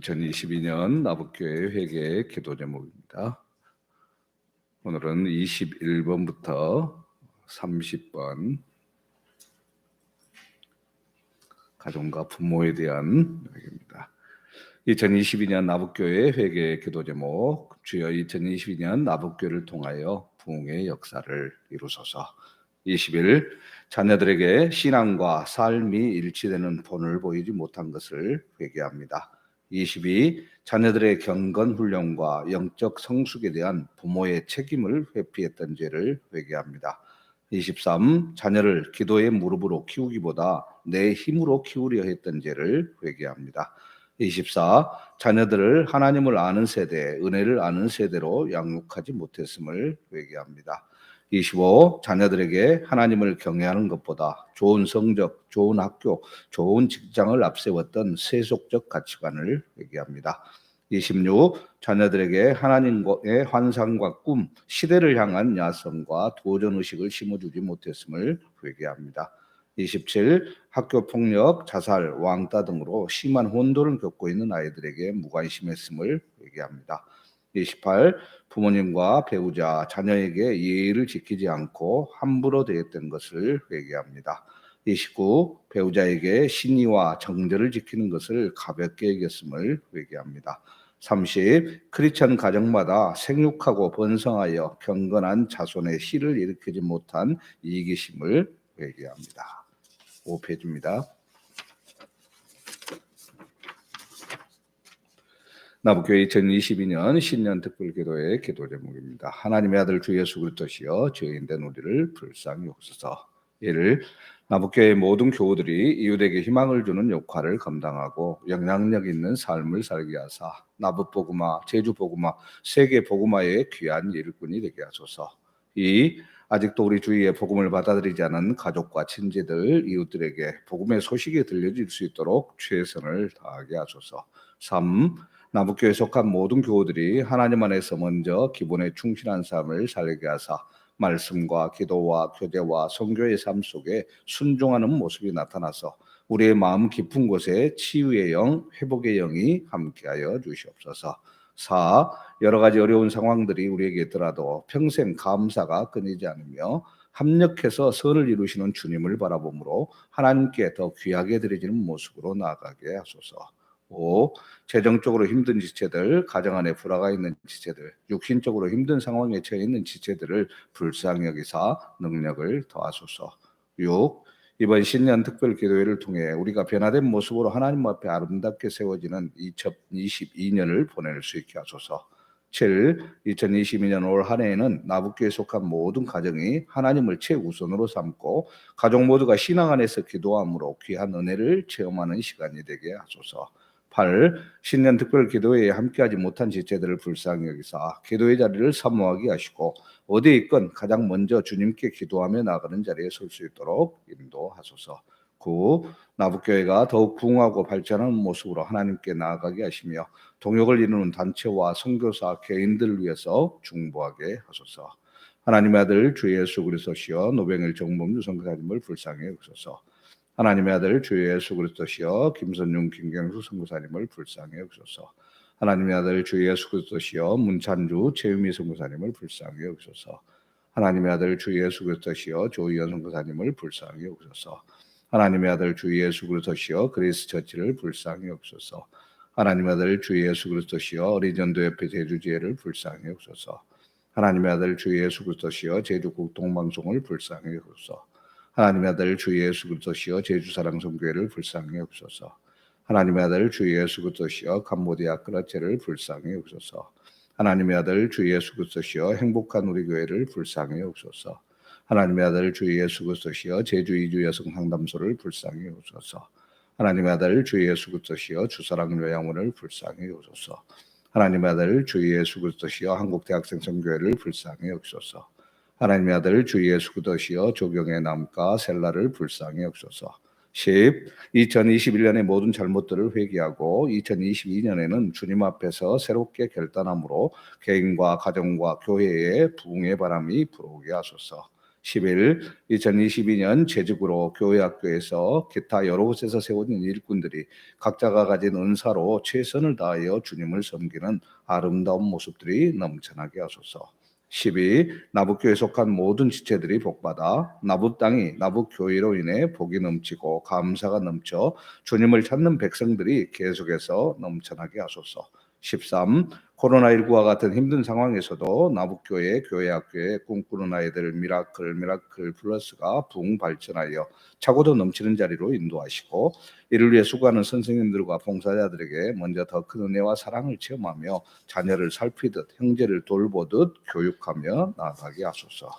2022년 나북교회 회개 기도 제목입니다. 오늘은 21번부터 30번 가정과 부모에 대한 얘기입니다. 2022년 나북교회 회개 기도 제목, 주여 2022년 나북교회를 통하여 부흥의 역사를 이루소서. 20일 자녀들에게 신앙과 삶이 일치되는 본을 보이지 못한 것을 회개합니다. 22. 자녀들의 경건 훈련과 영적 성숙에 대한 부모의 책임을 회피했던 죄를 회개합니다. 23. 자녀를 기도의 무릎으로 키우기보다 내 힘으로 키우려 했던 죄를 회개합니다. 24. 자녀들을 하나님을 아는 세대, 은혜를 아는 세대로 양육하지 못했음을 회개합니다. 25. 자녀들에게 하나님을 경외하는 것보다 좋은 성적, 좋은 학교, 좋은 직장을 앞세웠던 세속적 가치관을 회개합니다. 26. 자녀들에게 하나님의 환상과 꿈, 시대를 향한 야성과 도전의식을 심어주지 못했음을 회개합니다. 27. 학교 폭력, 자살, 왕따 등으로 심한 혼돈을 겪고 있는 아이들에게 무관심했음을 회개합니다. 28. 부모님과 배우자, 자녀에게 예의를 지키지 않고 함부로 대했던 것을 회개합니다. 29. 배우자에게 신의와 정절을 지키는 것을 가볍게 여겼음을 회개합니다. 30. 크리스천 가정마다 생육하고 번성하여 경건한 자손의 씨를 일으키지 못한 이기심을 회개합니다. 5페이지입니다. 나북교회 2022년 신년 특별기도의 기도 제목입니다. 하나님의 아들 주 예수 그리스도시여 죄인된 우리를 불쌍히 여기소서. 1. 나북교회 모든 교우들이 이웃에게 희망을 주는 역할을 감당하고 영향력 있는 삶을 살게 하사 나북복음화, 제주복음화, 세계복음화의 귀한 일꾼이 되게 하소서. 2. 아직도 우리 주위에 복음을 받아들이지 않은 가족과 친지들, 이웃들에게 복음의 소식이 들려질 수 있도록 최선을 다하게 하소서. 3. 나북교회에 속한 모든 교우들이 하나님 안에서 먼저 기본에 충실한 삶을 살게 하사 말씀과 기도와 교제와 선교의 삶 속에 순종하는 모습이 나타나서 우리의 마음 깊은 곳에 치유의 영, 회복의 영이 함께하여 주시옵소서. 4. 여러 가지 어려운 상황들이 우리에게 있더라도 평생 감사가 끊이지 않으며 합력해서 선을 이루시는 주님을 바라보므로 하나님께 더 귀하게 드려지는 모습으로 나아가게 하소서. 5. 재정적으로 힘든 지체들, 가정 안에 불화가 있는 지체들, 육신적으로 힘든 상황에 처해 있는 지체들을 불쌍히 여기사 능력을 더하소서. 6. 이번 신년 특별 기도회를 통해 우리가 변화된 모습으로 하나님 앞에 아름답게 세워지는 2022년을 보낼 수 있게 하소서. 7. 2022년 올 한 해에는 나북교에 속한 모든 가정이 하나님을 최우선으로 삼고 가족 모두가 신앙 안에서 기도함으로 귀한 은혜를 체험하는 시간이 되게 하소서. 8. 신년 특별 기도회에 함께하지 못한 지체들을 불쌍히 여기사 기도의 자리를 사모하게 하시고 어디에 있건 가장 먼저 주님께 기도하며 나가는 자리에 설 수 있도록 인도하소서. 9. 나북교회가 더욱 부흥하고 발전하는 모습으로 하나님께 나아가게 하시며 동역을 이루는 단체와 선교사 개인들을 위해서 중보하게 하소서. 하나님의 아들 주 예수 그리스도시여 노병일 정범주 선교사님을 불쌍히 여기소서. 하나님의 아들 주 예수 그리스도시여 김선용 김경수 선교사님을 불쌍히 여기소서. 하나님의 아들 주 예수 그리스도시여 문찬주 최유미 선교사님을 불쌍히 여기소서. 하나님의 아들 주 예수 그리스도시여 조희연 선교사님을 불쌍히 여기소서. 하나님의 아들 주 예수 그리스도시여 그리스 처치를 불쌍히 여기소서. 하나님의 아들 주 예수 그리스도시여 어린이전도협회 제주지회를 불쌍히 여기소서. 하나님의 아들 주 예수 그리스도시여 제주 국동방송을 불쌍히 여기소서. 하나님의 아들 주 예수 그리스도시여 제주사랑성교회를 불쌍히 여기소서. 하나님의 아들 주 예수 그리스도시여 캄보디아 크라체를 불쌍히 여기소서. 하나님의 아들 주 예수 그리스도시여 행복한 우리 교회를 불쌍히 여기소서. 하나님의 아들 주 예수 그리스도시여 제주 이주 여성 상담소를 불쌍히 여기소서. 하나님의 아들 주 예수 그리스도시여 주사랑 요양원을 불쌍히 여기소서. 하나님의 아들 주 예수 그리스도시여 한국 대학생 선교회를 불쌍히 여기소서. 하나님의 아들 주 예수 그리스도시여 조경의 남과 셀라를 불쌍히 여기소서. 10. 2021년의 모든 잘못들을 회개하고 2022년에는 주님 앞에서 새롭게 결단함으로 개인과 가정과 교회에 부흥의 바람이 불어오게 하소서. 10일 2022년 재직으로 교회 학교에서 기타 여러 곳에서 세워진 일꾼들이 각자가 가진 은사로 최선을 다하여 주님을 섬기는 아름다운 모습들이 넘쳐나게 하소서. 12. 나북교에 속한 모든 지체들이 복받아 나북 땅이 나북 교회로 인해 복이 넘치고 감사가 넘쳐 주님을 찾는 백성들이 계속해서 넘쳐나게 하소서. 13. 코로나19와 같은 힘든 상황에서도 나북교회 교회학교에 꿈꾸는 아이들 미라클 플러스가 부흥 발전하여 차고도 넘치는 자리로 인도하시고 이를 위해 수고하는 선생님들과 봉사자들에게 먼저 더 큰 은혜와 사랑을 체험하며 자녀를 살피듯 형제를 돌보듯 교육하며 나아가게 하소서.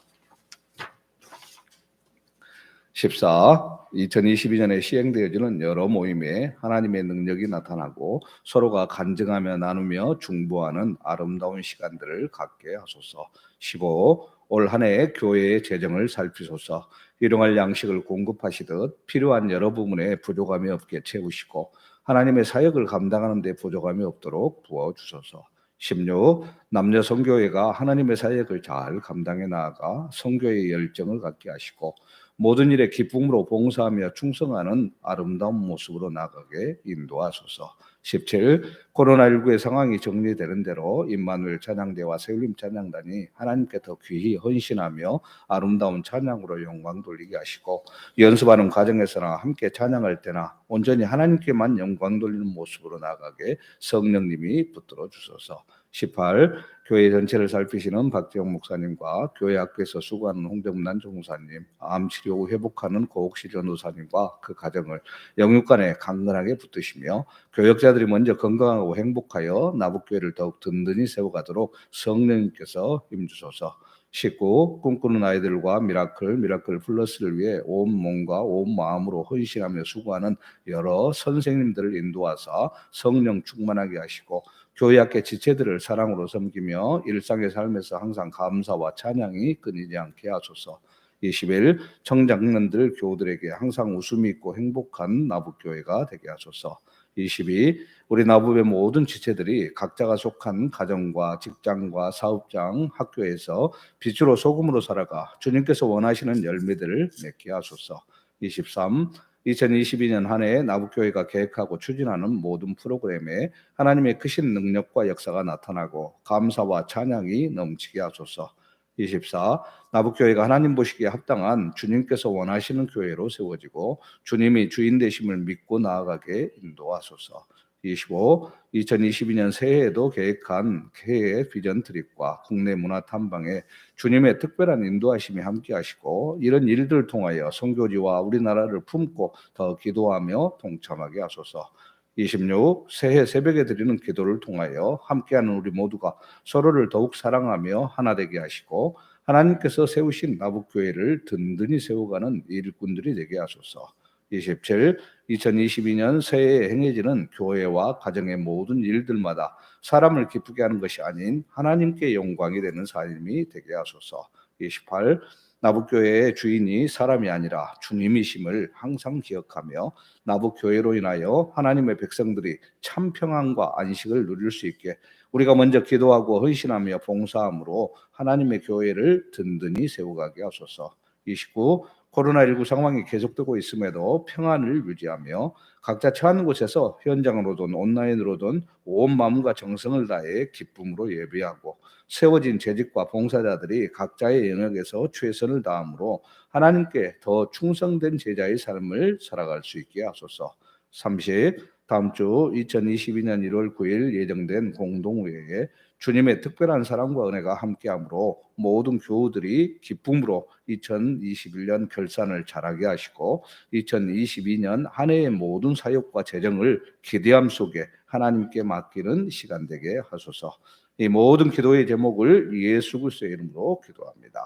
14. 2022년에 시행되어지는 여러 모임에 하나님의 능력이 나타나고 서로가 간증하며 나누며 중보하는 아름다운 시간들을 갖게 하소서. 15. 올 한 해 교회의 재정을 살피소서. 일용할 양식을 공급하시듯 필요한 여러 부분에 부족함이 없게 채우시고 하나님의 사역을 감당하는 데 부족함이 없도록 부어주소서. 16. 남녀 선교회가 하나님의 사역을 잘 감당해 나아가 선교의 열정을 갖게 하시고 모든 일에 기쁨으로 봉사하며 충성하는 아름다운 모습으로 나가게 인도하소서. 17. 코로나19의 상황이 정리되는 대로 임마누엘 찬양대와 세울림 찬양단이 하나님께 더 귀히 헌신하며 아름다운 찬양으로 영광 돌리게 하시고 연습하는 과정에서나 함께 찬양할 때나 온전히 하나님께만 영광 돌리는 모습으로 나가게 성령님이 붙들어 주소서. 18. 교회 전체를 살피시는 박재영 목사님과 교회 학교에서 수고하는 홍정난 종사님, 암 치료 후 회복하는 고옥시 전도사님과 그 가정을 영육간에 강건하게 붙드시며 교역자들이 먼저 건강하고 행복하여 나북교회를 더욱 든든히 세워가도록 성령님께서 힘주소서. 19. 꿈꾸는 아이들과 미라클 플러스를 위해 온 몸과 온 마음으로 헌신하며 수고하는 여러 선생님들을 인도하사 성령 충만하게 하시고 교회학교 지체들을 사랑으로 섬기며 일상의 삶에서 항상 감사와 찬양이 끊이지 않게 하소서. 20일 청장년들 교우들에게 항상 웃음이 있고 행복한 나북교회가 되게 하소서. 22. 우리 나북의 모든 지체들이 각자가 속한 가정과 직장과 사업장, 학교에서 빛으로 소금으로 살아가 주님께서 원하시는 열매들을 맺게 하소서. 23. 2022년 한 해에 나북교회가 계획하고 추진하는 모든 프로그램에 하나님의 크신 능력과 역사가 나타나고 감사와 찬양이 넘치게 하소서. 24. 나북교회가 하나님 보시기에 합당한 주님께서 원하시는 교회로 세워지고 주님이 주인 되심을 믿고 나아가게 인도하소서. 25. 2022년 새해에도 계획한 해외 비전 트립과 국내 문화 탐방에 주님의 특별한 인도하심이 함께 하시고 이런 일들을 통하여 선교지와 우리나라를 품고 더 기도하며 동참하게 하소서. 26. 새해 새벽에 드리는 기도를 통하여 함께하는 우리 모두가 서로를 더욱 사랑하며 하나 되게 하시고 하나님께서 세우신 나북교회를 든든히 세워가는 일꾼들이 되게 하소서. 27. 2022년 새해에 행해지는 교회와 가정의 모든 일들마다 사람을 기쁘게 하는 것이 아닌 하나님께 영광이 되는 삶이 되게 하소서. 28. 나북교회의 주인이 사람이 아니라 주님이심을 항상 기억하며 나북교회로 인하여 하나님의 백성들이 참 평안과 안식을 누릴 수 있게 우리가 먼저 기도하고 헌신하며 봉사함으로 하나님의 교회를 든든히 세워가게 하소서. 29. 코로나19 상황이 계속되고 있음에도 평안을 유지하며 각자 처하는 곳에서 현장으로든 온라인으로든 온 마음과 정성을 다해 기쁨으로 예배하고 세워진 재직과 봉사자들이 각자의 영역에서 최선을 다함으로 하나님께 더 충성된 제자의 삶을 살아갈 수 있게 하소서. 30. 다음 주 2022년 1월 9일 예정된 공동회의에 주님의 특별한 사랑과 은혜가 함께하므로 모든 교우들이 기쁨으로 2021년 결산을 잘하게 하시고 2022년 한 해의 모든 사역과 재정을 기대함 속에 하나님께 맡기는 시간 되게 하소서. 이 모든 기도의 제목을 예수 그리스도의 이름으로 기도합니다.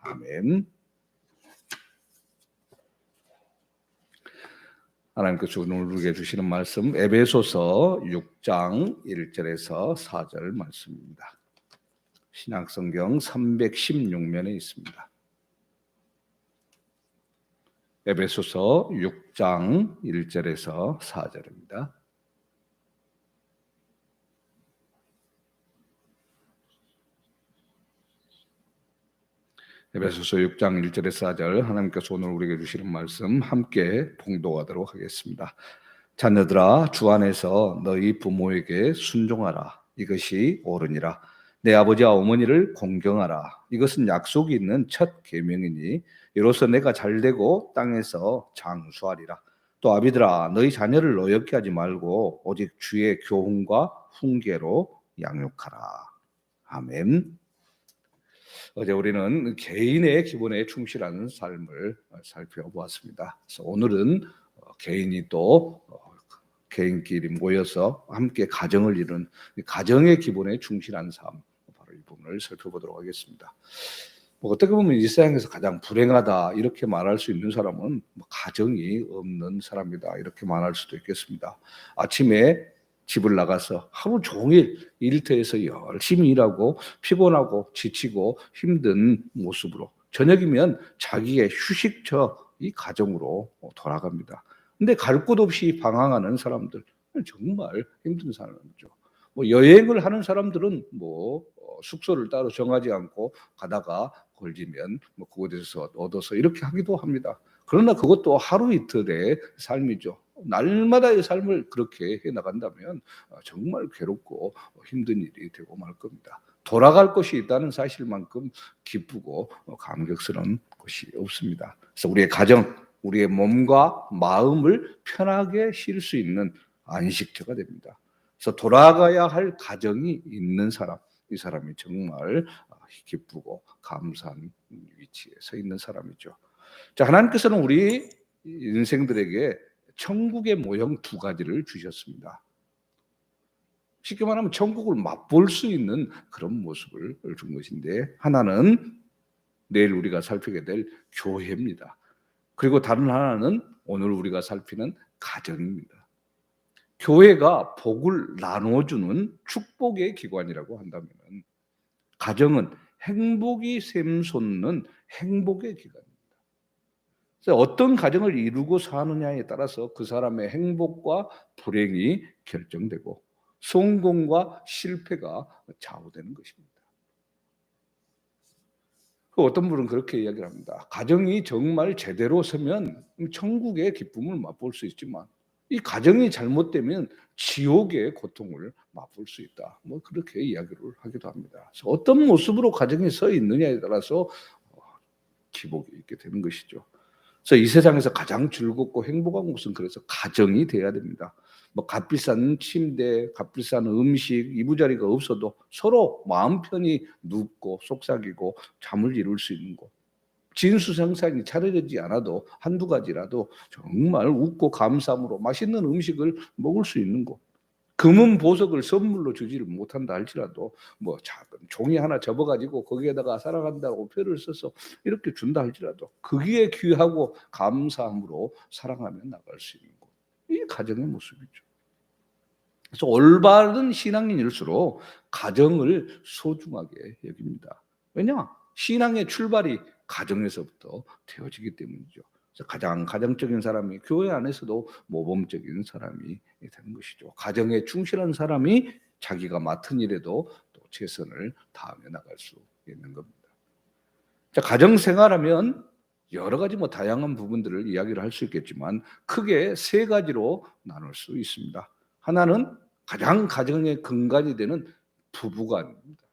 아멘. 하나님께서 우리에게 주시는 말씀 에베소서 6장 1절에서 4절 말씀입니다. 신약성경 316면에 있습니다. 에베소서 6장 1절에서 4절입니다. 에베소서 6장 1절에서 4절 하나님께서 오늘 우리에게 주시는 말씀 함께 봉독하도록 하겠습니다. 자녀들아 주 안에서 너희 부모에게 순종하라. 이것이 옳으니라. 내 아버지와 어머니를 공경하라. 이것은 약속이 있는 첫 계명이니 이로써 내가 잘되고 땅에서 장수하리라. 또 아비들아 너희 자녀를 노엽게 하지 말고 오직 주의 교훈과 훈계로 양육하라. 아멘. 어제 우리는 개인의 기본에 충실하는 삶을 살펴보았습니다. 그래서 오늘은 개인이 또 개인끼리 모여서 함께 가정을 이룬 가정의 기본에 충실한 삶, 바로 이 부분을 살펴보도록 하겠습니다. 어떻게 보면 이 세상에서 가장 불행하다 이렇게 말할 수 있는 사람은 가정이 없는 사람이다 이렇게 말할 수도 있겠습니다. 아침에 집을 나가서 하루 종일 일터에서 열심히 일하고 피곤하고 지치고 힘든 모습으로 저녁이면 자기의 휴식처 이 가정으로 돌아갑니다. 근데 갈 곳 없이 방황하는 사람들 정말 힘든 사람이죠. 여행을 하는 사람들은 숙소를 따로 정하지 않고 가다가 걸리면 그곳에서 얻어서 이렇게 하기도 합니다. 그러나 그것도 하루 이틀의 삶이죠. 날마다의 삶을 그렇게 해나간다면 정말 괴롭고 힘든 일이 되고 말 겁니다. 돌아갈 곳이 있다는 사실만큼 기쁘고 감격스러운 것이 없습니다. 그래서 우리의 가정, 우리의 몸과 마음을 편하게 쉴 수 있는 안식처가 됩니다. 그래서 돌아가야 할 가정이 있는 사람, 이 사람이 정말 기쁘고 감사한 위치에 서 있는 사람이죠. 자, 하나님께서는 우리 인생들에게 천국의 모형 두 가지를 주셨습니다. 쉽게 말하면 천국을 맛볼 수 있는 그런 모습을 준 것인데 하나는 내일 우리가 살피게 될 교회입니다. 그리고 다른 하나는 오늘 우리가 살피는 가정입니다. 교회가 복을 나눠주는 축복의 기관이라고 한다면 가정은 행복이 샘솟는 행복의 기관입니다. 어떤 가정을 이루고 사느냐에 따라서 그 사람의 행복과 불행이 결정되고 성공과 실패가 좌우되는 것입니다. 어떤 분은 그렇게 이야기를 합니다. 가정이 정말 제대로 서면 천국의 기쁨을 맛볼 수 있지만 이 가정이 잘못되면 지옥의 고통을 맛볼 수 있다. 그렇게 이야기를 하기도 합니다. 그래서 어떤 모습으로 가정이 서 있느냐에 따라서 기복이 있게 되는 것이죠. 그래서 이 세상에서 가장 즐겁고 행복한 곳은 그래서 가정이 돼야 됩니다. 값비싼 침대, 값비싼 음식, 이부자리가 없어도 서로 마음 편히 눕고 속삭이고 잠을 이룰 수 있는 곳. 진수성찬이 차려지지 않아도 한두 가지라도 정말 웃고 감사함으로 맛있는 음식을 먹을 수 있는 곳. 금은 보석을 선물로 주지를 못한다 할지라도 작은 종이 하나 접어가지고 거기에다가 사랑한다고 표를 써서 이렇게 준다 할지라도 거기에 귀하고 감사함으로 사랑하며 나갈 수 있는 것. 이게 가정의 모습이죠. 그래서 올바른 신앙인일수록 가정을 소중하게 여깁니다. 왜냐? 신앙의 출발이 가정에서부터 되어지기 때문이죠. 가장 가정적인 사람이 교회 안에서도 모범적인 사람이 되는 것이죠. 가정에 충실한 사람이 자기가 맡은 일에도 또 최선을 다하며 나갈 수 있는 겁니다. 자, 가정 생활하면 여러 가지 다양한 부분들을 이야기를 할 수 있겠지만 크게 세 가지로 나눌 수 있습니다. 하나는 가장 가정의 근간이 되는 부부관입니다.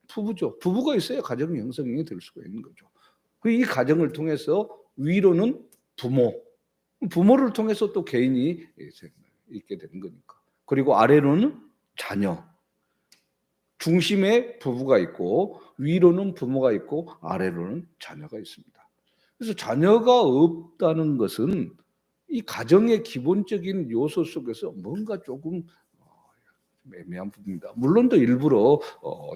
부부죠. 부부가 있어야 가정이 형성이 될 수가 있는 거죠. 이 가정을 통해서 위로는 부모를 통해서 또 개인이 있게 되는 거니까. 그리고 아래로는 자녀. 중심에 부부가 있고 위로는 부모가 있고 아래로는 자녀가 있습니다. 그래서 자녀가 없다는 것은 이 가정의 기본적인 요소 속에서 뭔가 조금 애매한 부분입니다. 물론 또 일부러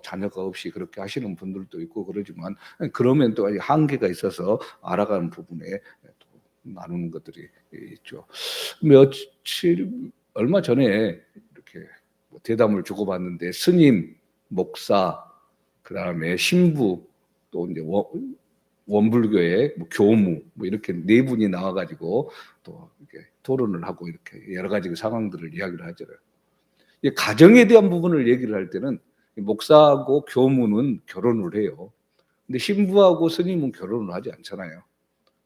자녀가 없이 그렇게 하시는 분들도 있고 그러지만 그러면 또 한계가 있어서 알아가는 부분에 또 나누는 것들이 있죠. 얼마 전에 이렇게 대담을 주고받는데 스님, 목사, 그 다음에 신부, 또 이제 원불교의 교무 이렇게 네 분이 나와가지고 또 이렇게 토론을 하고 이렇게 여러 가지 상황들을 이야기를 하잖아요. 가정에 대한 부분을 얘기를 할 때는 목사하고 교무는 결혼을 해요. 근데 신부하고 스님은 결혼을 하지 않잖아요.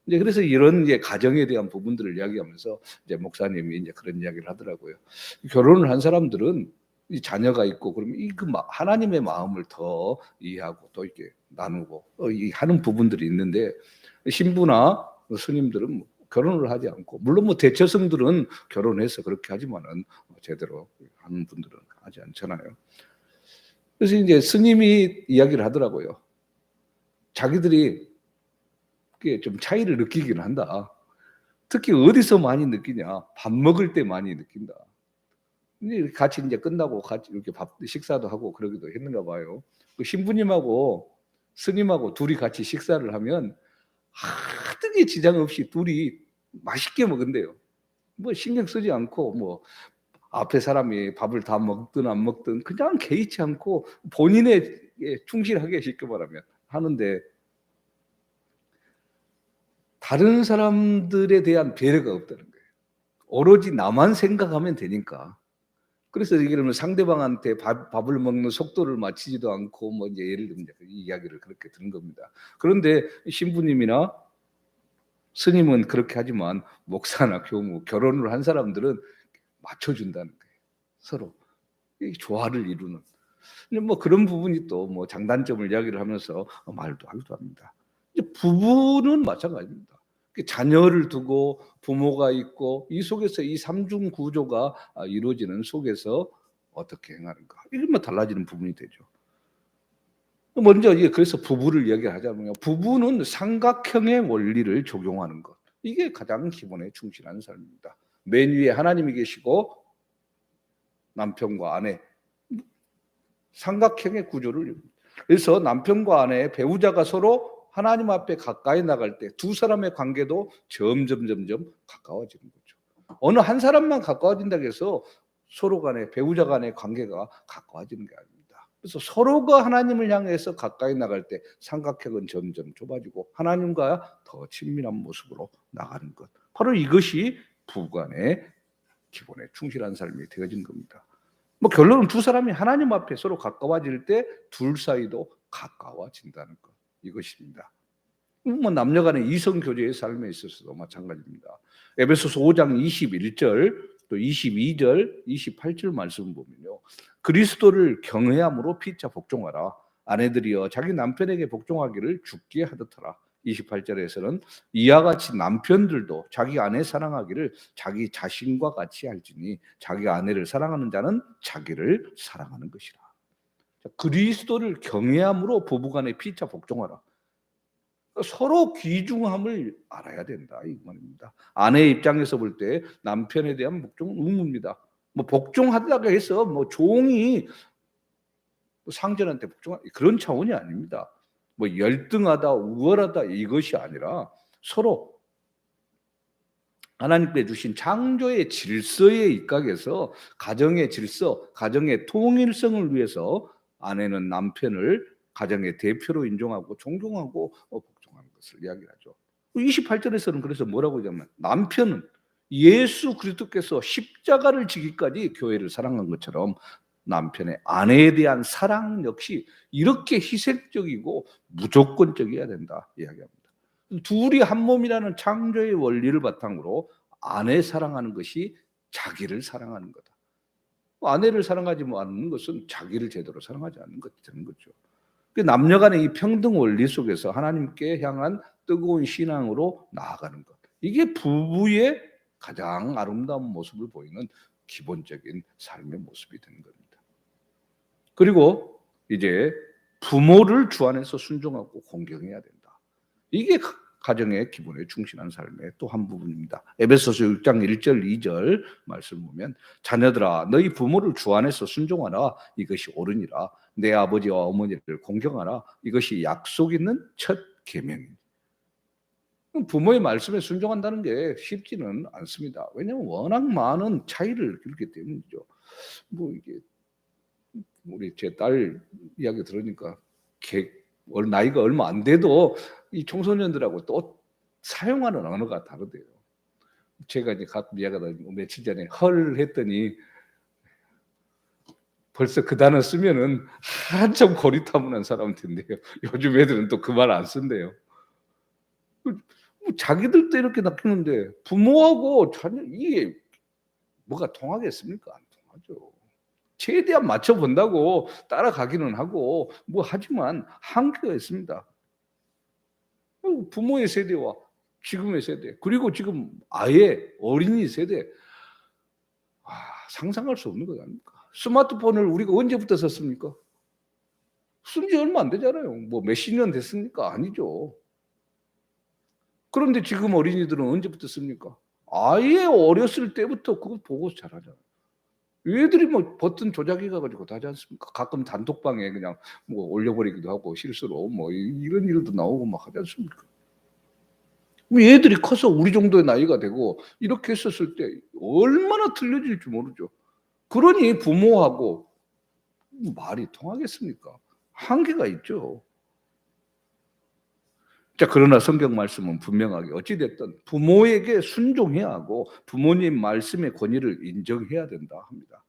이제 그래서 이런 이제 가정에 대한 부분들을 이야기하면서 이제 목사님이 이제 그런 이야기를 하더라고요. 결혼을 한 사람들은 이 자녀가 있고 그러면 하나님의 마음을 더 이해하고 또 이렇게 나누고 이 하는 부분들이 있는데 신부나 스님들은 뭐 결혼을 하지 않고 물론 뭐 대처성들은 결혼해서 그렇게 하지만은 제대로 하는 분들은 하지 않잖아요. 그래서 이제 스님이 이야기를 하더라고요. 자기들이 좀 차이를 느끼긴 한다. 특히 어디서 많이 느끼냐? 밥 먹을 때 많이 느낀다. 근데 같이 이제 끝나고 같이 이렇게 식사도 하고 그러기도 했는가 봐요. 그 신부님하고 스님하고 둘이 같이 식사를 하면 하등의 지장 없이 둘이 맛있게 먹은대요. 뭐 신경 쓰지 않고 뭐 앞에 사람이 밥을 다 먹든 안 먹든 그냥 개의치 않고 본인의 충실하게 쉽게 말하면 하는데 다른 사람들에 대한 배려가 없다는 거예요. 오로지 나만 생각하면 되니까. 그래서 예를 들면 상대방한테 밥을 먹는 속도를 맞추지도 않고 뭐 이제 예를 들면 이 이야기를 그렇게 들은 겁니다. 그런데 신부님이나 스님은 그렇게 하지만 목사나 교무, 결혼을 한 사람들은 맞춰준다는 거예요. 서로 이 조화를 이루는. 근데 뭐 그런 부분이 또 뭐 장단점을 이야기를 하면서 말도 하기도 합니다. 이제 부부는 마찬가지입니다. 자녀를 두고 부모가 있고 이 속에서 이 삼중 구조가 이루어지는 속에서 어떻게 행하는가 이러면 달라지는 부분이 되죠. 먼저 그래서 부부를 이야기하자면요. 부부는 삼각형의 원리를 적용하는 것. 이게 가장 기본에 충실한 삶입니다. 맨 위에 하나님이 계시고 남편과 아내 삼각형의 구조를 그래서 남편과 아내 배우자가 서로 하나님 앞에 가까이 나갈 때 두 사람의 관계도 점점 가까워지는 거죠. 어느 한 사람만 가까워진다고 해서 서로 간에 배우자 간의 관계가 가까워지는 게 아닙니다. 그래서 서로가 하나님을 향해서 가까이 나갈 때 삼각형은 점점 좁아지고 하나님과 더 친밀한 모습으로 나가는 것. 바로 이것이 부부간의 기본에 충실한 삶이 되어진 겁니다. 뭐 결론은 두 사람이 하나님 앞에 서로 가까워질 때 둘 사이도 가까워진다는 것 이것입니다. 뭐 남녀간의 이성 교제의 삶에 있어서도 마찬가지입니다. 에베소서 5장 21절 또 22절, 28절 말씀 보면요. 그리스도를 경외함으로 피차 복종하라. 아내들이여 자기 남편에게 복종하기를 죽게 하듯하라. 28절에서는 이와 같이 남편들도 자기 아내 사랑하기를 자기 자신과 같이 할지니 자기 아내를 사랑하는 자는 자기를 사랑하는 것이라. 그리스도를 경외함으로 부부간에 피차 복종하라. 서로 귀중함을 알아야 된다 이 말입니다. 아내의 입장에서 볼 때 남편에 대한 복종은 의무입니다. 뭐 복종하다고 해서 뭐 종이 상전한테 복종한 그런 차원이 아닙니다. 뭐 열등하다, 우월하다 이것이 아니라 서로 하나님께 주신 창조의 질서에 입각해서 가정의 질서, 가정의 통일성을 위해서 아내는 남편을 가정의 대표로 인정하고 존경하고 복종하는 것을 이야기하죠. 28절에서는 그래서 뭐라고 하냐면 남편은 예수 그리스도께서 십자가를 지기까지 교회를 사랑한 것처럼 남편의 아내에 대한 사랑 역시 이렇게 희생적이고 무조건적이어야 된다 이야기합니다. 둘이 한 몸이라는 창조의 원리를 바탕으로 아내 사랑하는 것이 자기를 사랑하는 거다. 아내를 사랑하지 않는 것은 자기를 제대로 사랑하지 않는 것이 되는 거죠. 남녀 간의 이 평등 원리 속에서 하나님께 향한 뜨거운 신앙으로 나아가는 것. 이게 부부의 가장 아름다운 모습을 보이는 기본적인 삶의 모습이 되는 겁니다. 그리고 이제 부모를 주 안에서 순종하고 공경해야 된다. 이게 가정의 기본에 충실한 삶의 또 한 부분입니다. 에베소서 6장 1절 2절 말씀 보면 자녀들아 너희 부모를 주 안에서 순종하라 이것이 옳으니라 내 아버지와 어머니를 공경하라 이것이 약속 있는 첫 계명입니다. 부모의 말씀에 순종한다는 게 쉽지는 않습니다. 왜냐하면 워낙 많은 차이를 겪기 때문이죠. 뭐 이게 우리 제 딸 이야기 들으니까 나이가 얼마 안 돼도 이 청소년들하고 또 사용하는 언어가 다르대요. 제가 이제 가끔 이야기하다 며칠 전에 헐 했더니 벌써 그 단어 쓰면은 한참 고리타분한 사람 텐데요. 요즘 애들은 또 그 말 안 쓴대요. 뭐 자기들도 이렇게 낚이는데 부모하고 자녀 이게 뭐가 통하겠습니까? 안 통하죠. 최대한 맞춰 본다고 따라가기는 하고 뭐 하지만 한계가 있습니다. 부모의 세대와 지금의 세대 그리고 지금 아예 어린이 세대 아 상상할 수 없는 것 아닙니까? 스마트폰을 우리가 언제부터 썼습니까? 쓴 지 얼마 안 되잖아요. 뭐 몇십 년 됐습니까? 아니죠. 그런데 지금 어린이들은 언제부터 씁니까? 아예 어렸을 때부터 그거 보고 자라잖아요. 애들이 뭐 버튼 조작해 가지고 다 하지 않습니까? 가끔 단톡방에 그냥 뭐 올려버리기도 하고 실수로 뭐 이런 일도 나오고 막 하지 않습니까? 그럼 애들이 커서 우리 정도의 나이가 되고 이렇게 했었을 때 얼마나 틀려질지 모르죠. 그러니 부모하고 말이 통하겠습니까? 한계가 있죠. 자, 그러나 성경 말씀은 분명하게 어찌 됐든 부모에게 순종해야 하고 부모님 말씀의 권위를 인정해야 된다 합니다.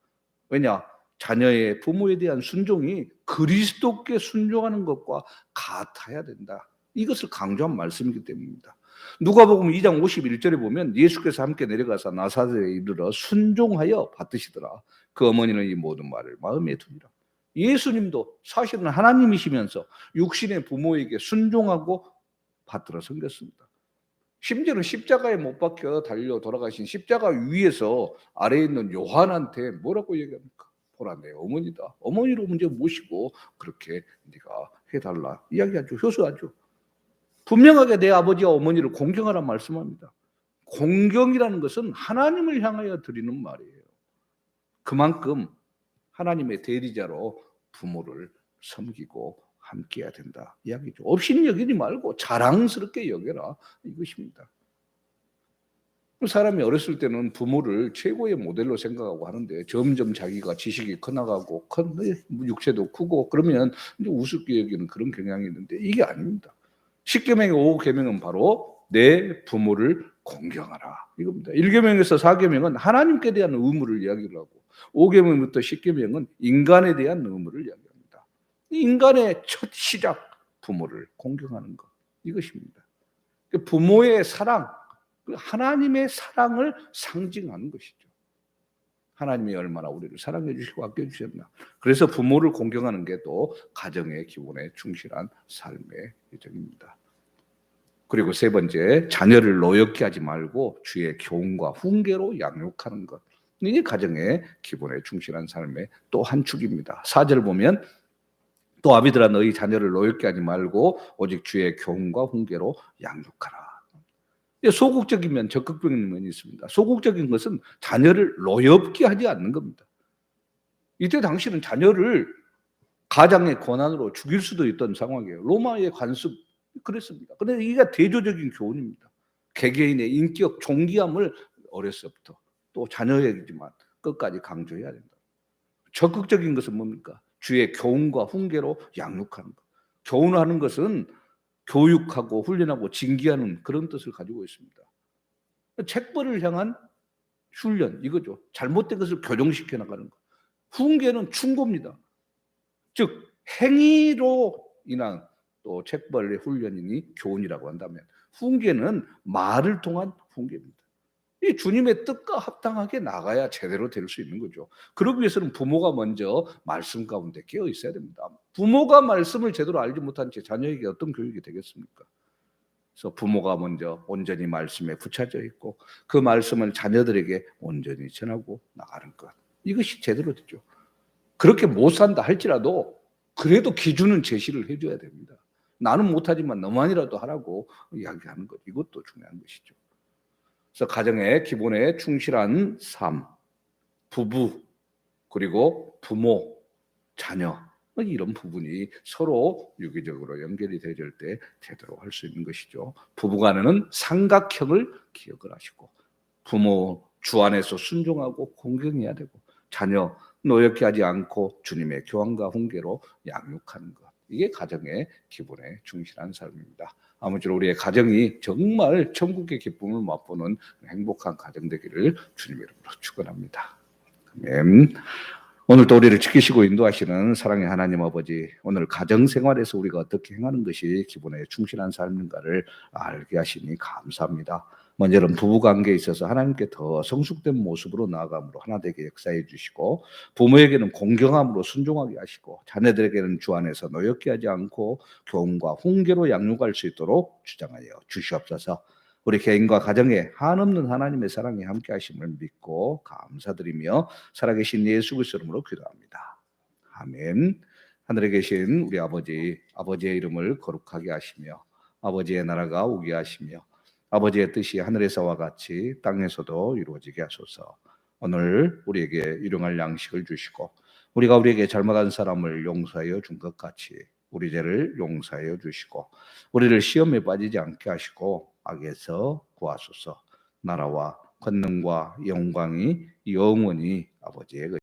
왜냐? 자녀의 부모에 대한 순종이 그리스도께 순종하는 것과 같아야 된다. 이것을 강조한 말씀이기 때문입니다. 누가복음 2장 51절에 보면 예수께서 함께 내려가서 나사렛에 이르러 순종하여 받으시더라. 그 어머니는 이 모든 말을 마음에 두니라. 예수님도 사실은 하나님이시면서 육신의 부모에게 순종하고 받들어 섬겼습니다. 심지어는 십자가에 못 박혀 달려 돌아가신 십자가 위에서 아래에 있는 요한한테 뭐라고 얘기합니까? 보라 내 어머니다. 어머니로 문제 모시고 그렇게 네가 해달라 이야기하죠. 효수하죠. 분명하게 내 아버지와 어머니를 공경하라 말씀합니다. 공경이라는 것은 하나님을 향하여 드리는 말이에요. 그만큼 하나님의 대리자로 부모를 섬기고 함께해야 된다 이야기죠. 없인 여기지 말고 자랑스럽게 여겨라 이것입니다. 사람이 어렸을 때는 부모를 최고의 모델로 생각하고 하는데 점점 자기가 지식이 커나가고 육체도 크고 그러면 이제 우습게 여기는 그런 경향이 있는데 이게 아닙니다. 10계명의 5계명은 바로 내 부모를 공경하라 이겁니다. 1계명에서 4계명은 하나님께 대한 의무를 이야기를 하고 5계명부터 10계명은 인간에 대한 의무를 이야기합니다. 인간의 첫 시작 부모를 공경하는 것 이것입니다. 부모의 사랑 하나님의 사랑을 상징하는 것이죠. 하나님이 얼마나 우리를 사랑해 주시고 아껴 주셨나. 그래서 부모를 공경하는 게 또 가정의 기본에 충실한 삶의 예정입니다. 그리고 세 번째, 자녀를 노엽게 하지 말고 주의 교훈과 훈계로 양육하는 것. 이게 가정의 기본에 충실한 삶의 또 한 축입니다. 4절 보면 또 아비들아 너희 자녀를 노엽게 하지 말고 오직 주의 교훈과 훈계로 양육하라. 소극적이면 적극적인 면이 있습니다. 소극적인 것은 자녀를 노엽게 하지 않는 겁니다. 이때 당시는 자녀를 가장의 권한으로 죽일 수도 있던 상황이에요. 로마의 관습 그랬습니다. 그런데 이게 대조적인 교훈입니다. 개개인의 인격, 존귀함을 어렸을부터 또 자녀에게지만 끝까지 강조해야 된다. 적극적인 것은 뭡니까? 주의 교훈과 훈계로 양육하는 것. 교훈하는 것은 교육하고 훈련하고 징계하는 그런 뜻을 가지고 있습니다. 책벌을 향한 훈련 이거죠. 잘못된 것을 교정시켜 나가는 것. 훈계는 충고입니다. 즉 행위로 인한 또 책벌의 훈련이니 교훈이라고 한다면 훈계는 말을 통한 훈계입니다. 이 주님의 뜻과 합당하게 나가야 제대로 될 수 있는 거죠. 그러기 위해서는 부모가 먼저 말씀 가운데 깨어 있어야 됩니다. 부모가 말씀을 제대로 알지 못한 채 자녀에게 어떤 교육이 되겠습니까? 그래서 부모가 먼저 온전히 말씀에 붙여져 있고 그 말씀을 자녀들에게 온전히 전하고 나가는 것. 이것이 제대로 되죠. 그렇게 못 산다 할지라도 그래도 기준은 제시를 해줘야 됩니다. 나는 못하지만 너만이라도 하라고 이야기하는 것. 이것도 중요한 것이죠. 그래서 가정의 기본에 충실한 삶, 부부, 그리고 부모, 자녀 이런 부분이 서로 유기적으로 연결이 되질 때 제대로 할 수 있는 것이죠. 부부간에는 삼각형을 기억을 하시고 부모 주 안에서 순종하고 공경해야 되고 자녀 노엽게 하지 않고 주님의 교환과 훈계로 양육하는 것. 이게 가정의 기본에 충실한 삶입니다. 아무쪼록 우리의 가정이 정말 천국의 기쁨을 맛보는 행복한 가정 되기를 주님의 이름으로 축원합니다. 아멘. 오늘도 우리를 지키시고 인도하시는 사랑의 하나님 아버지, 오늘 가정생활에서 우리가 어떻게 행하는 것이 기본에 충실한 삶인가를 알게 하시니 감사합니다. 먼저는 부부관계에 있어서 하나님께 더 성숙된 모습으로 나아감으로 하나 되게 역사해 주시고, 부모에게는 공경함으로 순종하게 하시고, 자녀들에게는 주 안에서 노엽게 하지 않고 교훈과 훈계로 양육할 수 있도록 주장하여 주시옵소서. 우리 개인과 가정에 한없는 하나님의 사랑이 함께 하심을 믿고 감사드리며 살아계신 예수 그리스도 이름으로 기도합니다. 아멘. 하늘에 계신 우리 아버지, 아버지의 이름을 거룩하게 하시며 아버지의 나라가 오게 하시며 아버지의 뜻이 하늘에서와 같이 땅에서도 이루어지게 하소서. 오늘 우리에게 일용할 양식을 주시고 우리가 우리에게 잘못한 사람을 용서하여 준 것 같이 우리 죄를 용서하여 주시고 우리를 시험에 빠지지 않게 하시고 악에서 구하소서. 나라와 권능과 영광이 영원히 아버지의